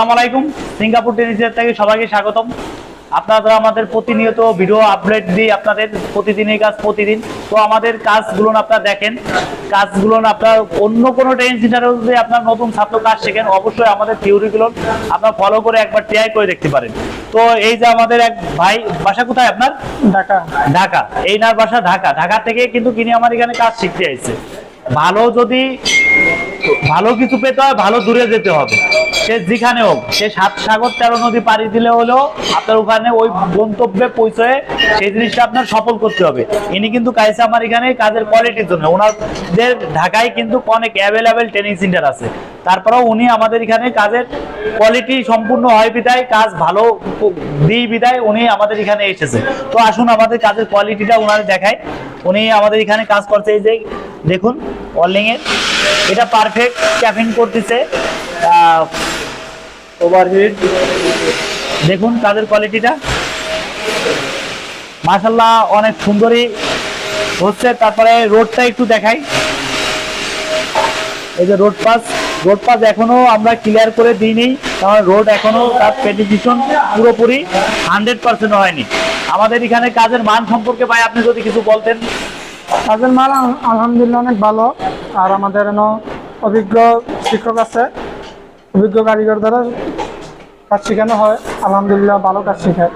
আসসালামু আলাইকুম। সিঙ্গাপুর টেনিসের থেকে সবাইকে স্বাগতম। আপনারা আমাদের প্রতিনিয়ত ভিডিও আপডেট দিই আপনাদের, প্রতিদিনের কাজ প্রতিদিন। তো আমাদের কাজগুলো আপনারা দেখেন, কাজগুলো আপনার অন্য কোনো টেনিস সেন্টারে যদি আপনার নতুন ছাত্র কাজ শেখেন, অবশ্যই আমাদের থিওরিগুলো আপনার ফলো করে একবার ট্রাই করে দেখতে পারেন। তো এই যে আমাদের এক ভাই, বাসা কোথায় আপনার? ঢাকা। ঢাকা। এই নার বাসা ঢাকা। ঢাকা থেকে কিন্তু কিনে আমার এখানে কাজ শিখতে আসছে। ভালো কিছু পেতে হয়, ভালো দূরে যেতে হবে। সে যেখানে হোক, সে 7 সাগর 13 নদী পাড়ি দিলে হলেও আপনার ওখানে ওই গন্তব্যে পৌঁছয়ে সেই জিনিসটা আপনার সফল করতে হবে। ইনি কিন্তু কাইছে আমার এখানে কাজের কোয়ালিটির জন্য। ওনাদের ঢাকায় কিন্তু অনেক অ্যাভেলেবেল ট্রেনিং সেন্টার আছে, তারপরেও উনি আমাদের এখানে কাজের কোয়ালিটি সম্পূর্ণ হয় বিদায়, কাজ ভালো দিই বিদায় উনি আমাদের এখানে এসেছে। তো আসুন আমাদের কাজের কোয়ালিটিটা ওনারা দেখায়। উনি আমাদের এখানে কাজ করছে, এই যে দেখুন ওয়ার্লিং এর এটা পারফেক্ট ক্যাফিং করতেছে। ওভারহিট দেখুন কাজের কোয়ালিটিটা মাশাআল্লাহ অনেক সুন্দরই হচ্ছে। তারপরে রোডটা একটু দেখাই। এই যে রোড পাস এখনো আমরা ক্লিয়ার করে দিইনি, কারণ রোড এখনো তার পেডিশন পুরোপুরি 100% হয়নি। আমাদের এখানে কাজের মান সম্পর্কে ভাই আপনি যদি কিছু বলতেন। কাজের মান আলহামদুলিল্লাহ অনেক ভালো। আর আমাদের অভিজ্ঞ শিক্ষক আছে, অভিজ্ঞ কারিগর দ্বারা কাজ শেখানো হয়। আলহামদুলিল্লাহ ভালো কাজ শেখায়।